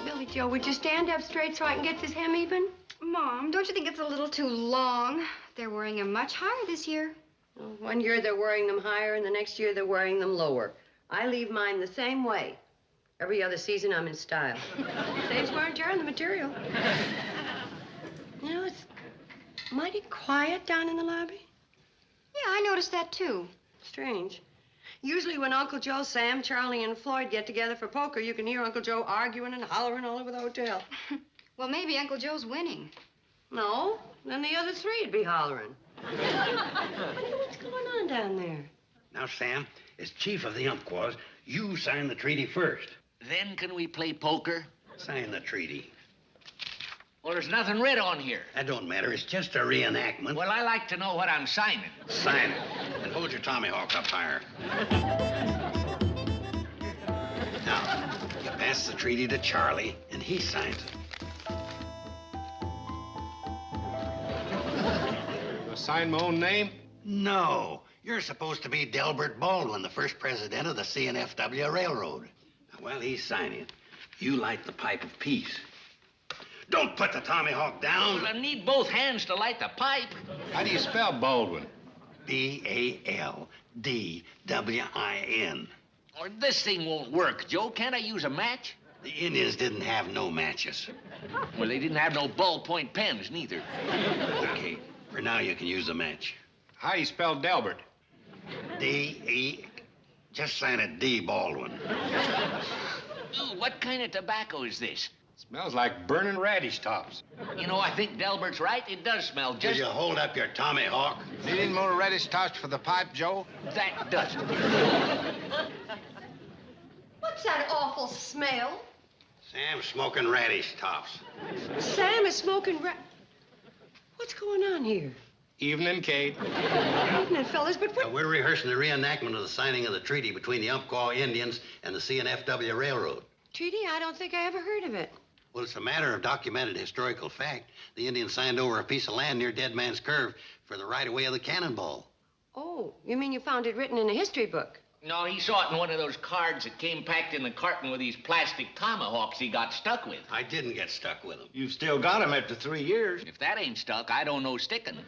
Billy Joe, would you stand up straight so I can get this hem even? Mom, don't you think it's a little too long? They're wearing them much higher this year. Well, one year they're wearing them higher, and the next year they're wearing them lower. I leave mine the same way. Every other season, I'm in style. Saves wear and tear on the material. You know, it's mighty quiet down in the lobby. Yeah, I noticed that, too. Strange. Usually when Uncle Joe, Sam, Charlie, and Floyd get together for poker, you can hear Uncle Joe arguing and hollering all over the hotel. Well, maybe Uncle Joe's winning. No, then the other three would be hollering. What's going on down there? Now, Sam, as chief of the Umquaws, you sign the treaty first. Then can we play poker? Sign the treaty. Well, there's nothing writ on here. That don't matter. It's just a reenactment. Well, I like to know what I'm signing. Sign it. And hold your Tommyhawk up higher. Now, you pass the treaty to Charlie, and he signs it. I sign my own name? No. You're supposed to be Delbert Baldwin, the first president of the CNFW Railroad. While he's signing, you light the pipe of peace. Don't put the Tommyhawk down. Well, I need both hands to light the pipe. How do you spell Baldwin? B-A-L-D-W-I-N. Or this thing won't work, Joe. Can't I use a match? The Indians didn't have no matches. Well, they didn't have no ballpoint pens, neither. Okay, for now you can use a match. How do you spell Delbert? D-E... Just sign it D. Baldwin. Ooh, what kind of tobacco is this? Smells like burning radish tops. You know, I think Delbert's right. It does smell just... Will you hold up your Tommyhawk? Need any more radish tops for the pipe, Joe? That does it. What's that awful smell? Sam's smoking radish tops. Sam is smoking What's going on here? Evening, Kate. Evening, fellas, but what... We're rehearsing the reenactment of the signing of the treaty between the Umquaw Indians and the CNFW Railroad. Treaty? I don't think I ever heard of it. Well, it's a matter of documented historical fact. The Indians signed over a piece of land near Dead Man's Curve for the right-of-way of the cannonball. Oh, you mean you found it written in a history book? No, he saw it in one of those cards that came packed in the carton with these plastic tomahawks he got stuck with. I didn't get stuck with them. You've still got them after 3 years. If that ain't stuck, I don't know sticking.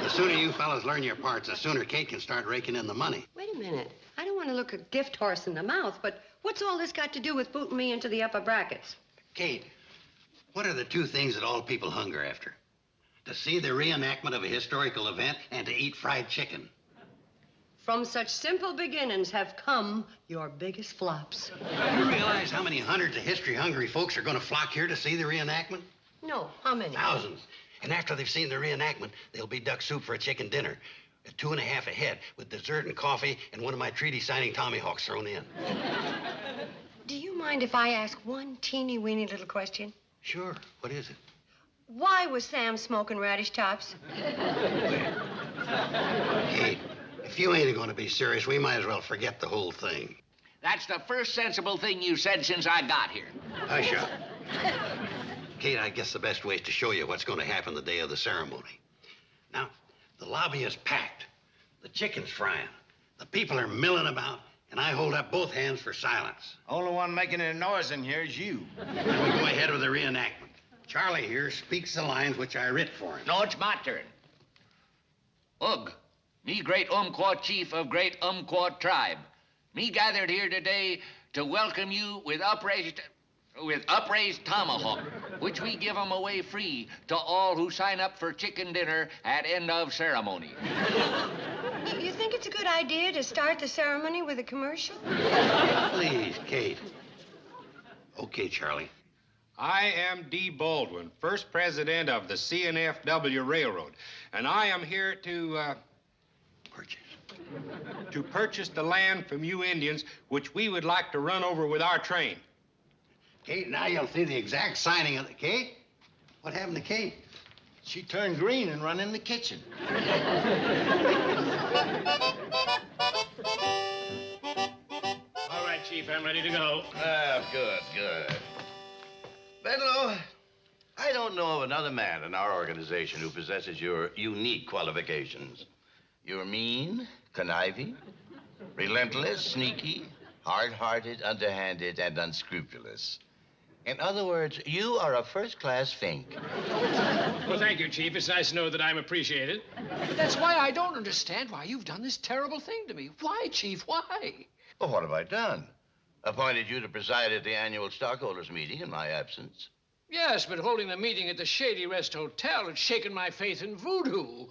The sooner you fellas learn your parts, the sooner Kate can start raking in the money. Wait a minute. I don't want to look a gift horse in the mouth, but what's all this got to do with booting me into the upper brackets? Kate, what are the two things that all people hunger after? To see the reenactment of a historical event and to eat fried chicken. From such simple beginnings have come your biggest flops. You realize how many hundreds of history-hungry folks are going to flock here to see the reenactment? No, how many? Thousands. And after they've seen the reenactment, there'll be duck soup for a chicken dinner. At 2.5 a head, with dessert and coffee and one of my treaty-signing Tommyhawks thrown in. Do you mind if I ask one teeny-weeny little question? Sure. What is it? Why was Sam smoking radish tops? Kate, if you ain't going to be serious, we might as well forget the whole thing. That's the first sensible thing you said since I got here. Hush up. Kate, I guess the best way is to show you what's going to happen the day of the ceremony. Now, the lobby is packed. The chicken's frying. The people are milling about, and I hold up both hands for silence. Only one making any noise in here is you. Then we go ahead with the reenactment. Charlie here speaks the lines which I writ for him. No, it's my turn. Ugh, me great Umquaw chief of great Umquaw tribe. Me gathered here today to welcome you with upraised tomahawk, which we give 'em away free to all who sign up for chicken dinner at end of ceremony. You think it's a good idea to start the ceremony with a commercial? Please, Kate. Okay, Charlie. I am D. Baldwin, first president of the CNFW Railroad, and I am here to purchase the land from you Indians, which we would like to run over with our train. Kate, now you'll see the exact signing of the... Kate? What happened to Kate? She turned green and run in the kitchen. All right, Chief, I'm ready to go. Good. Bedlow, I don't know of another man in our organization who possesses your unique qualifications. You're mean, conniving, relentless, sneaky, Hard-hearted, underhanded, and unscrupulous. In other words, you are a first-class fink. Well, thank you, Chief. It's nice to know that I'm appreciated. But that's why I don't understand why you've done this terrible thing to me. Why, Chief, why? Well, what have I done? Appointed you to preside at the annual stockholders' meeting in my absence. Yes, but holding the meeting at the Shady Rest Hotel had shaken my faith in voodoo.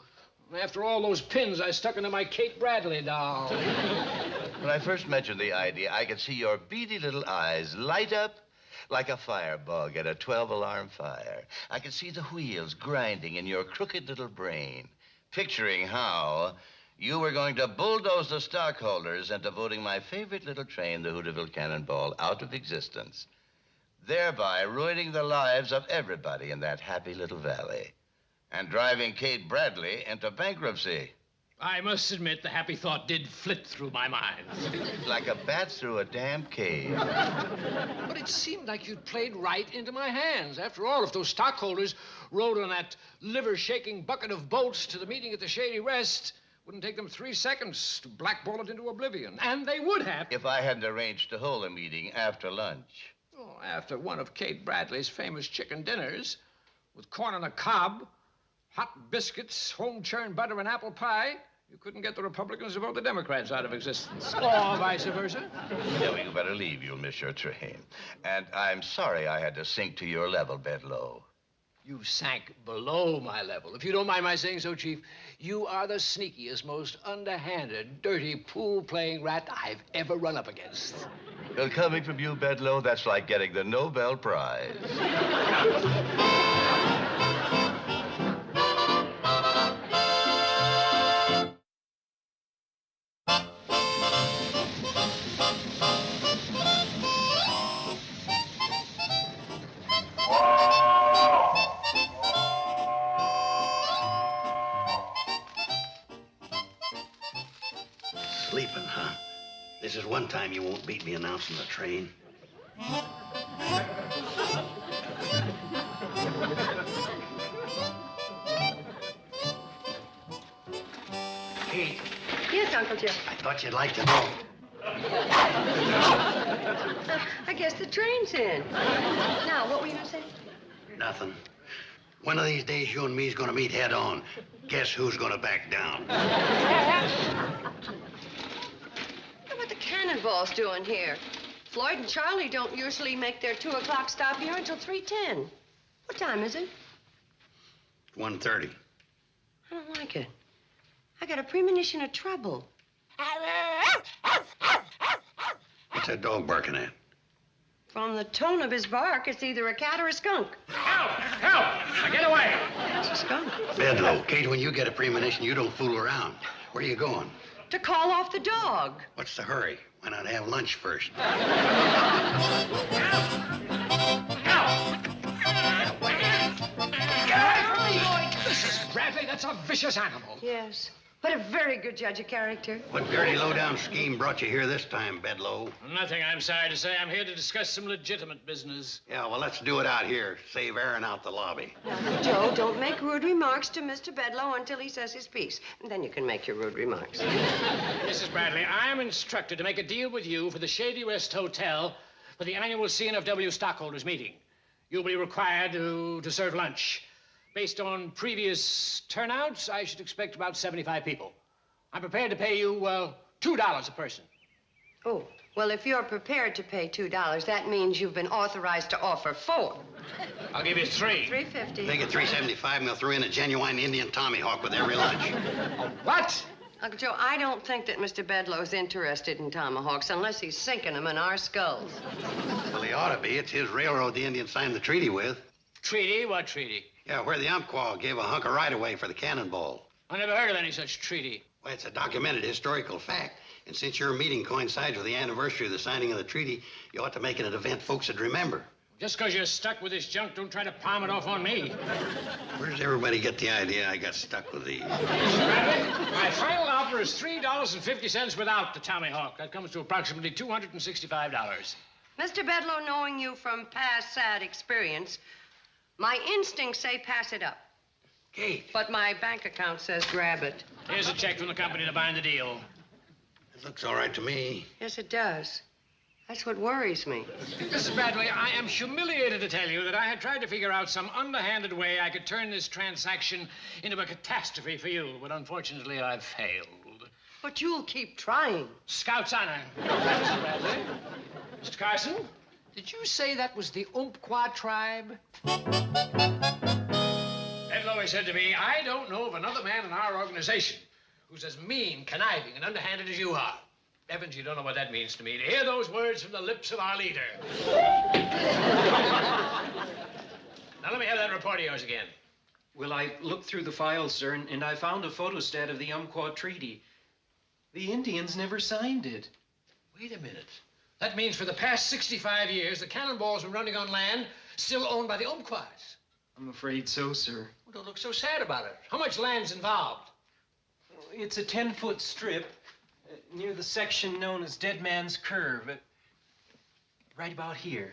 After all those pins I stuck into my Kate Bradley doll. When I first mentioned the idea, I could see your beady little eyes light up like a firebug at a 12-alarm fire. I could see the wheels grinding in your crooked little brain, picturing how you were going to bulldoze the stockholders into voting my favorite little train, the Hooterville Cannonball, out of existence, thereby ruining the lives of everybody in that happy little valley and driving Kate Bradley into bankruptcy. I must admit, the happy thought did flit through my mind. Like a bat through a damn cave. But it seemed like you'd played right into my hands. After all, if those stockholders rode on that liver-shaking bucket of bolts to the meeting at the Shady Rest, wouldn't take them 3 seconds to blackball it into oblivion. And they would have. If I hadn't arranged to hold a meeting after lunch. Oh, after one of Kate Bradley's famous chicken dinners, with corn on the cob, hot biscuits, home-churned butter, and apple pie, you couldn't get the Republicans to vote the Democrats out of existence. Or vice versa. No, you better leave. You'll miss your train. And I'm sorry I had to sink to your level, Bedloe. You sank below my level. If you don't mind my saying so, Chief, you are the sneakiest, most underhanded, dirty, pool-playing rat I've ever run up against. Well, coming from you, Bedloe, that's like getting the Nobel Prize. Sleeping, huh? This is one time you won't beat me announcing the train. Kate. Yes, Uncle Joe. I thought you'd like to know. I guess the train's in. Now, what were you going to say? Nothing. One of these days, you and me's gonna meet head on. Guess who's gonna back down? Look what the Cannonball's doing here. Floyd and Charlie don't usually make their 2 o'clock stop here until 3:10. What time is it? 1:30. I don't like it. I got a premonition of trouble. What's that dog barking at? From the tone of his bark, it's either a cat or a skunk. Help! Help! Now get away! It's a skunk. Bedloe, Kate, when you get a premonition, you don't fool around. Where are you going? To call off the dog. What's the hurry? Why not have lunch first? Bradley, that's a vicious animal. Yes. But a very good judge of character. What dirty low-down scheme brought you here this time, Bedloe? Nothing, I'm sorry to say. I'm here to discuss some legitimate business. Yeah, well, let's do it out here. Save airing out the lobby. Now, Joe, don't make rude remarks to Mr. Bedloe until he says his piece. And then you can make your rude remarks. Mrs. Bradley, I am instructed to make a deal with you for the Shady Rest Hotel for the annual CNFW stockholders meeting. You'll be required to serve lunch. Based on previous turnouts, I should expect about 75 people. I'm prepared to pay you, $2 a person. Oh, well, if you're prepared to pay $2, that means you've been authorized to offer 4. I'll give you 3. $3.50. Make it $3.75, and they'll throw in a genuine Indian Tommy Hawk with every lunch. What? Uncle Joe, I don't think that Mr. Bedloe's interested in tomahawks unless he's sinking them in our skulls. Well, he ought to be. It's his railroad the Indians signed the treaty with. Treaty? What treaty? Yeah, where the Umquaw gave a hunk of right-of-way for the cannonball. I never heard of any such treaty. Well, it's a documented historical fact. And since your meeting coincides with the anniversary of the signing of the treaty, you ought to make it an event folks would remember. Just because you're stuck with this junk, don't try to palm it off on me. Where does everybody get the idea I got stuck with these? My final offer is $3.50 without the Tommy Hawk. That comes to approximately $265. Mr. Bedloe, knowing you from past sad experience, my instincts say pass it up. Kate. But my bank account says grab it. Here's a check from the company to bind the deal. It looks all right to me. Yes, it does. That's what worries me. Mrs. Bradley, I am humiliated to tell you that I had tried to figure out some underhanded way I could turn this transaction into a catastrophe for you, but unfortunately I've failed. But you'll keep trying. Scout's honor. Mrs. Bradley. Mr. Carson, did you say that was the Umquaw tribe? Ed Lowy said to me, I don't know of another man in our organization who's as mean, conniving, and underhanded as you are. Evans, you don't know what that means to me, to hear those words from the lips of our leader. Now, let me have that report of yours again. Well, I looked through the files, sir, and I found a photostat of the Umquaw Treaty. The Indians never signed it. Wait a minute. That means for the past 65 years, the cannonballs were running on land still owned by the Umquaws. I'm afraid so, sir. Well, don't look so sad about it. How much land's involved? It's a 10-foot strip near the section known as Dead Man's Curve. Right about here.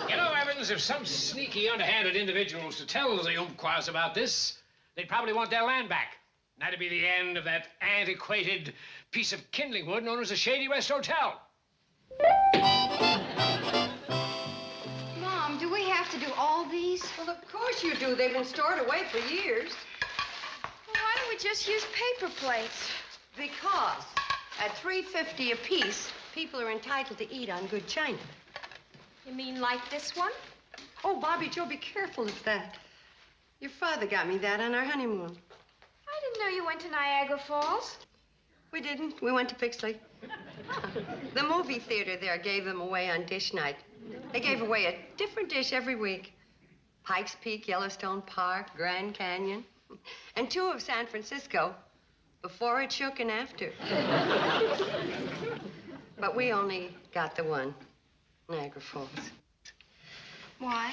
You know, Evans, if some sneaky, underhanded individual was to tell the Umquaws about this, they'd probably want their land back. And that'd be the end of that antiquated piece of kindling wood known as the Shady West Hotel. Mom, do we have to do all these? Well, of course you do. They've been stored away for years. Well, why don't we just use paper plates? Because at $3.50 apiece, people are entitled to eat on good china. You mean like this one? Oh, Bobby Joe, be careful of that. Your father got me that on our honeymoon. I didn't know you went to Niagara Falls. We didn't. We went to Pixley. The movie theater there gave them away on dish night. They gave away a different dish every week. Pikes Peak, Yellowstone Park, Grand Canyon, and 2 of San Francisco, before it shook and after. But we only got the one, Niagara Falls. Why?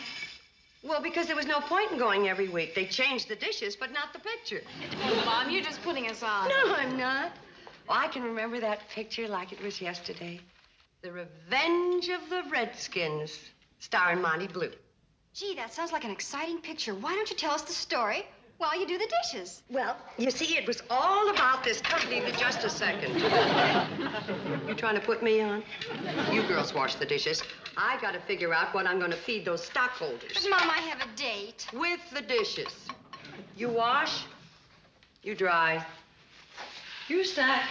Well, because there was no point in going every week. They changed the dishes, but not the picture. Oh, Mom, you're just putting us on. No, I'm not. Oh, I can remember that picture like it was yesterday. The Revenge of the Redskins, starring Monty Blue. Gee, that sounds like an exciting picture. Why don't you tell us the story while you do the dishes? Well, you see, it was all about this company. Just a second. You trying to put me on? You girls wash the dishes. I got to figure out what I'm going to feed those stockholders. But, Mom, I have a date. With the dishes. You wash, you dry, you stack.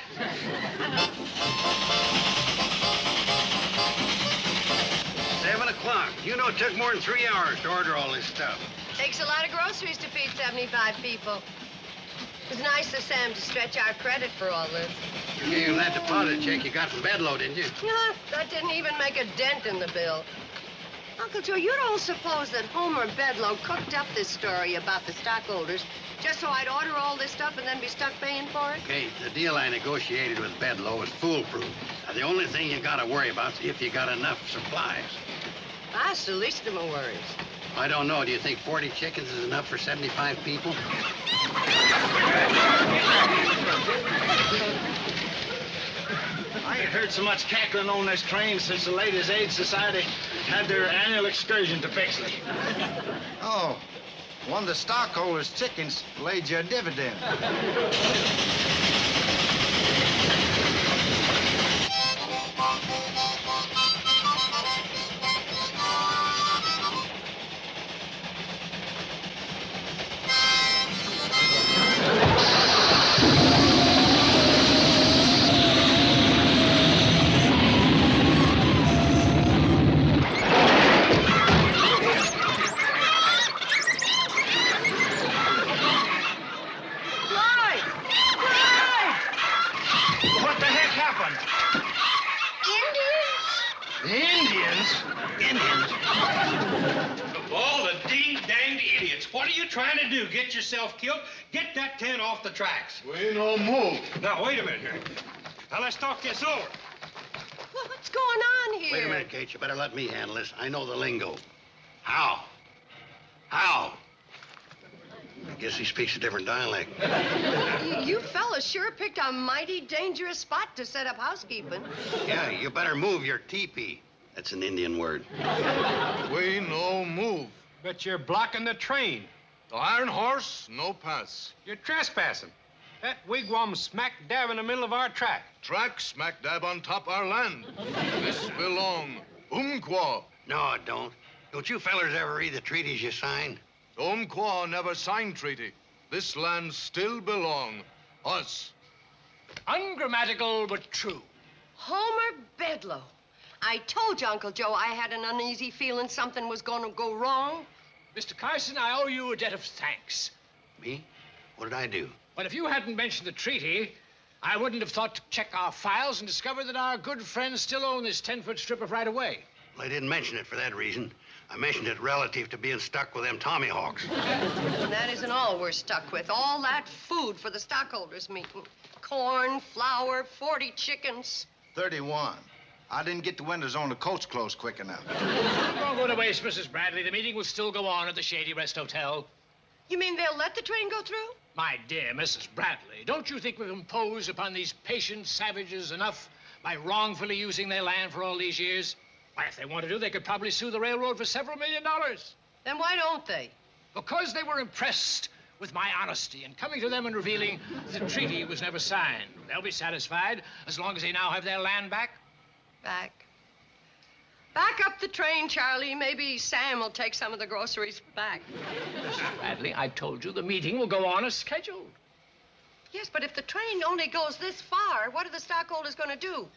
7 o'clock. You know it took more than 3 hours to order all this stuff. Takes a lot of groceries to feed 75 people. It was nice of Sam to stretch our credit for all this. You gave him that deposit check you got from Bedloe, didn't you? Yeah, that didn't even make a dent in the bill. Uncle Joe, you don't suppose that Homer Bedloe cooked up this story about the stockholders just so I'd order all this stuff and then be stuck paying for it? Okay, the deal I negotiated with Bedloe was foolproof. Now, the only thing you got to worry about is if you got enough supplies. That's the least of my worries. I don't know. Do you think 40 chickens is enough for 75 people? I ain't heard so much cackling on this train since the Ladies' Aid Society had their annual excursion to Pixley. Oh, one of the stockholders' chickens laid you a dividend. Trying to do? Get yourself killed? Get that tent off the tracks. We no move. Now, wait a minute here. Now, let's talk this over. Well, what's going on here? Wait a minute, Kate. You better let me handle this. I know the lingo. How? How? I guess he speaks a different dialect. You fellas sure picked a mighty dangerous spot to set up housekeeping. Yeah, you better move your teepee. That's an Indian word. We no move. But you're blocking the train. The Iron Horse, no pass. You're trespassing. That wigwam smack dab in the middle of our track. Track smack dab on top our land. This belong Umquaw. No, it don't. Don't you fellers ever read the treaties you signed? Umquaw never signed treaty. This land still belong us. Ungrammatical, but true. Homer Bedloe. I told you, Uncle Joe, I had an uneasy feeling something was going to go wrong. Mr. Carson, I owe you a debt of thanks. Me? What did I do? Well, if you hadn't mentioned the treaty, I wouldn't have thought to check our files and discover that our good friends still own this 10-foot strip of right-of-way. Well, I didn't mention it for that reason. I mentioned it relative to being stuck with them Tommy Hawks. And that isn't all we're stuck with. All that food for the stockholders' meeting. Corn, flour, 40 chickens. 31. I didn't get the windows on the coach closed quick enough. Don't go to waste, Mrs. Bradley. The meeting will still go on at the Shady Rest Hotel. You mean they'll let the train go through? My dear Mrs. Bradley, don't you think we've imposed upon these patient savages enough by wrongfully using their land for all these years? Why, if they wanted to, they could probably sue the railroad for several $1 million. Then why don't they? Because they were impressed with my honesty in coming to them and revealing the treaty was never signed. They'll be satisfied as long as they now have their land back. Back up the train, Charlie. Maybe Sam will take some of the groceries back. Mrs. Bradley, I told you the meeting will go on as scheduled. Yes, but if the train only goes this far, what are the stockholders going to do?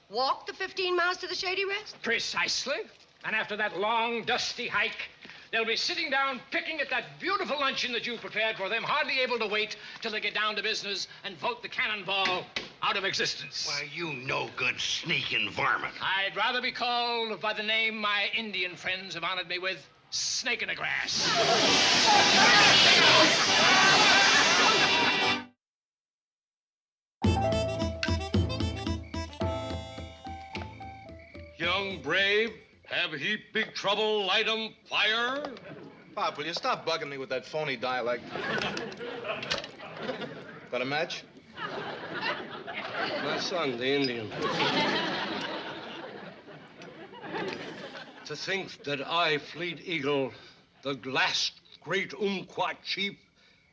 Walk the 15 miles to the Shady Rest? Precisely. And after that long, dusty hike, they'll be sitting down picking at that beautiful luncheon that you prepared for them, hardly able to wait till they get down to business and vote the cannonball out of existence. Why, you no-good sneaking varmint. I'd rather be called by the name my Indian friends have honored me with, Snake in the Grass. Young brave, have heap big trouble, light 'em fire? Pop, will you stop bugging me with that phony dialect? Got a match? My son, the Indian. To think that I, Fleet Eagle, the last great Umquaw chief,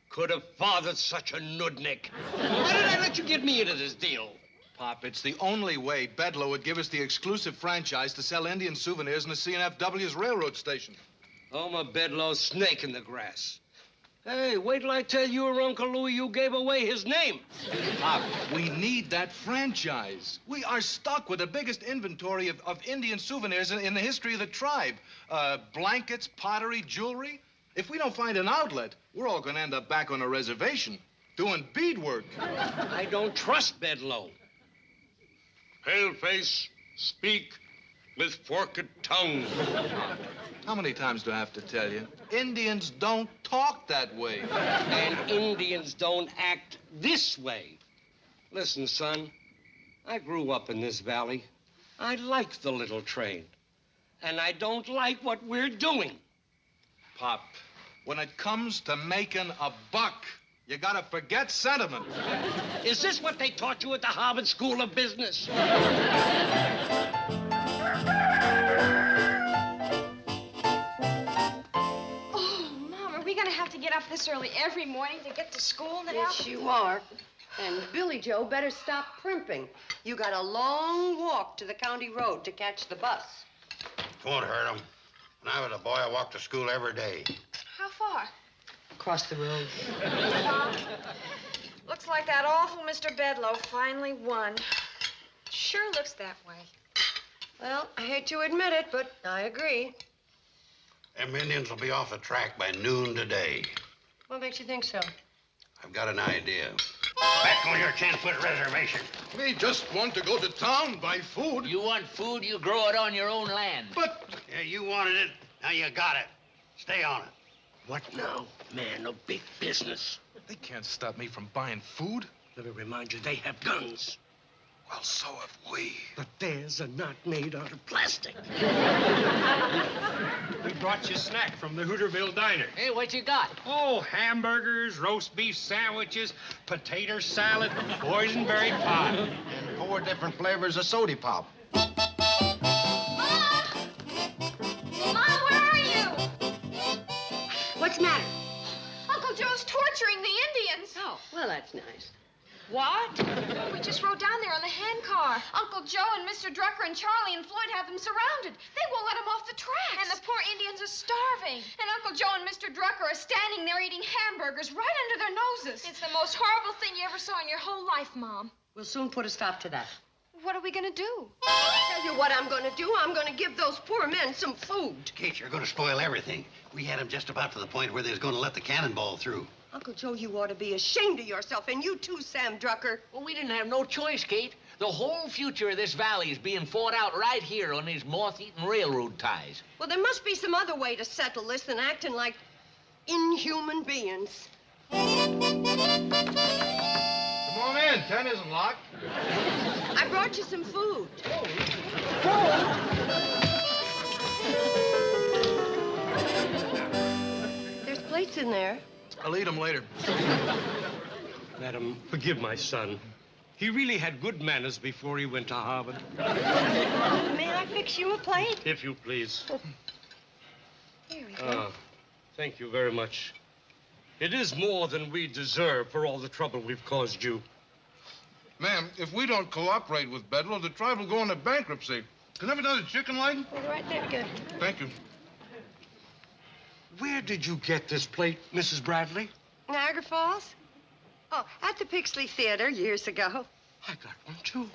could have fathered such a nudnik. Why did I let you get me into this deal? Pop, it's the only way Bedloe would give us the exclusive franchise to sell Indian souvenirs in the CNFW's railroad station. Homer Bedloe, snake in the grass. Hey, wait till I tell your Uncle Louie you gave away his name. Pop, we need that franchise. We are stuck with the biggest inventory of Indian souvenirs in the history of the tribe. Blankets, pottery, jewelry. If we don't find an outlet, we're all going to end up back on a reservation doing beadwork. I don't trust Bedloe. Paleface, speak with forked tongue. How many times do I have to tell you? Indians don't talk that way. And Indians don't act this way. Listen, son, I grew up in this valley. I like the little train. And I don't like what we're doing. Pop, when it comes to making a buck, you gotta forget sentiment. Is this what they taught you at the Harvard School of Business? To get up this early every morning to get to school now? Yes, you are. And Billy Joe better stop primping. You got a long walk to the county road to catch the bus. Won't hurt him. When I was a boy, I walked to school every day. How far? Across the road. Looks like that awful Mr. Bedloe finally won. Sure looks that way. Well, I hate to admit it, but I agree. Them Indians will be off the track by noon today. What makes you think so? I've got an idea. Back on your 10-foot reservation. We just want to go to town, buy food. You want food, you grow it on your own land. But you wanted it, now you got it. Stay on it. What now, man of big business? They can't stop me from buying food. Let me remind you, they have guns. Well, so have we. But theirs are not made out of plastic. We brought you a snack from the Hooterville Diner. Hey, what you got? Oh, hamburgers, roast beef sandwiches, potato salad, boysenberry pie. And 4 different flavors of soda pop. Mom! Mom, where are you? What's the matter? Uncle Joe's torturing the Indians. Oh, well, that's nice. What? We just rode down there on the handcar. Uncle Joe and Mr. Drucker and Charlie and Floyd have them surrounded. They won't let them off the tracks. And the poor Indians are starving. And Uncle Joe and Mr. Drucker are standing there eating hamburgers right under their noses. It's the most horrible thing you ever saw in your whole life, Mom. We'll soon put a stop to that. What are we going to do? I'll tell you what I'm going to do. I'm going to give those poor men some food. Kate, you're going to spoil everything. We had them just about to the point where they was going to let the cannonball through. Uncle Joe, you ought to be ashamed of yourself, and you too, Sam Drucker. Well, we didn't have no choice, Kate. The whole future of this valley is being fought out right here on these moth-eaten railroad ties. Well, there must be some other way to settle this than acting like inhuman beings. Come on in. 10 isn't locked. I brought you some food. There's plates in there. I'll eat them later. Madam, forgive my son. He really had good manners before he went to Harvard. May I fix you a plate? If you please. Here we go. Thank you very much. It is more than we deserve for all the trouble we've caused you. Ma'am, if we don't cooperate with Bedloe, the tribe will go into bankruptcy. Can I have another chicken leg? Right there, good. Thank you. Where did you get this plate, Mrs. Bradley? Niagara Falls? Oh, at the Pixley Theater years ago. I got one, too.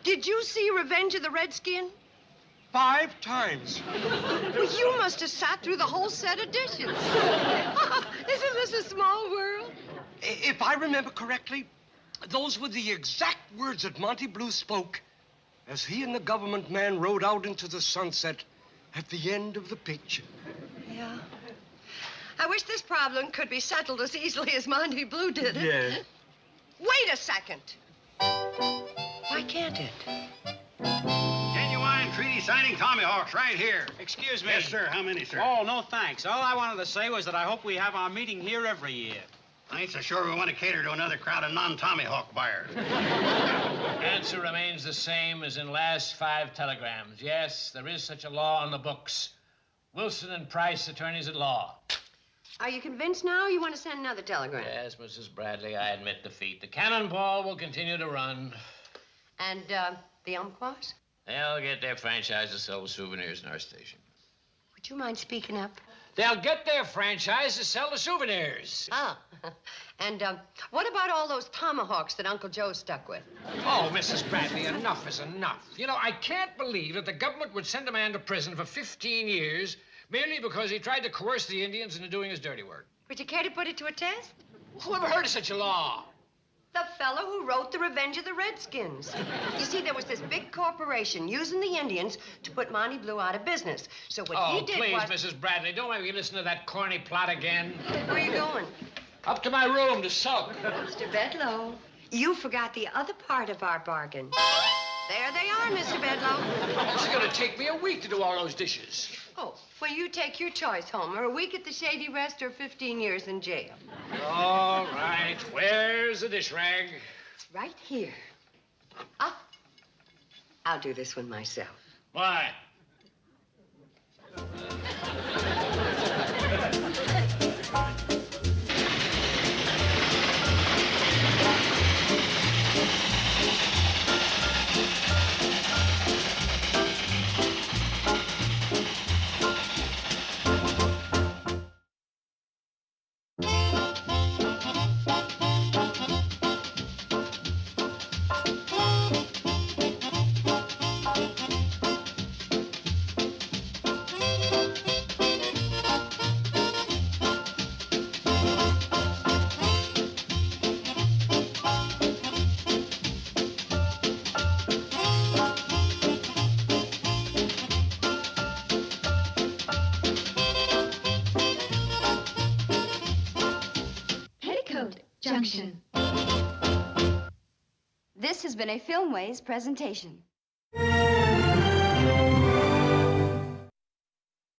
Did you see Revenge of the Redskin? 5 times. Well, you must have sat through the whole set of dishes. Isn't this a small world? If I remember correctly, those were the exact words that Monty Blue spoke as he and the government man rode out into the sunset at the end of the picture. Yeah. I wish this problem could be settled as easily as Monty Blue did it. Yeah. Wait a second. Why can't it? Genuine treaty signing Tommyhawks right here. Excuse me. Yes, sir. How many, sir? Oh, no thanks. All I wanted to say was that I hope we have our meeting here every year. I ain't so sure we want to cater to another crowd of non-Tommyhawk buyers. Answer remains the same as in last 5 telegrams. Yes, there is such a law on the books. Wilson and Price, attorneys at law. Are you convinced now, or you want to send another telegram? Yes, Mrs. Bradley, I admit defeat. The cannonball will continue to run. And, the Umquaws? They'll get their franchise to sell souvenirs in our station. Would you mind speaking up? They'll get their franchise to sell the souvenirs. Ah. And, what about all those tomahawks that Uncle Joe stuck with? Oh, Mrs. Bradley, enough is enough. You know, I can't believe that the government would send a man to prison for 15 years merely because he tried to coerce the Indians into doing his dirty work. Would you care to put it to a test? Who ever heard of such a law? The fellow who wrote The Revenge of the Redskins. You see, there was this big corporation using the Indians to put Monty Blue out of business. So what he did please, was... Mrs. Bradley, don't make me listen to that corny plot again. Where are you going? Up to my room to sulk. Mr. Bedloe, you forgot the other part of our bargain. There they are, Mr. Bedloe. It's going to take me a week to do all those dishes. Oh, well, you take your choice, Homer. A week at the Shady Rest or 15 years in jail. All right. Where's the dish rag? It's right here. Ah, I'll do this one myself. Why? Petticoat Junction. This has been a Filmways presentation.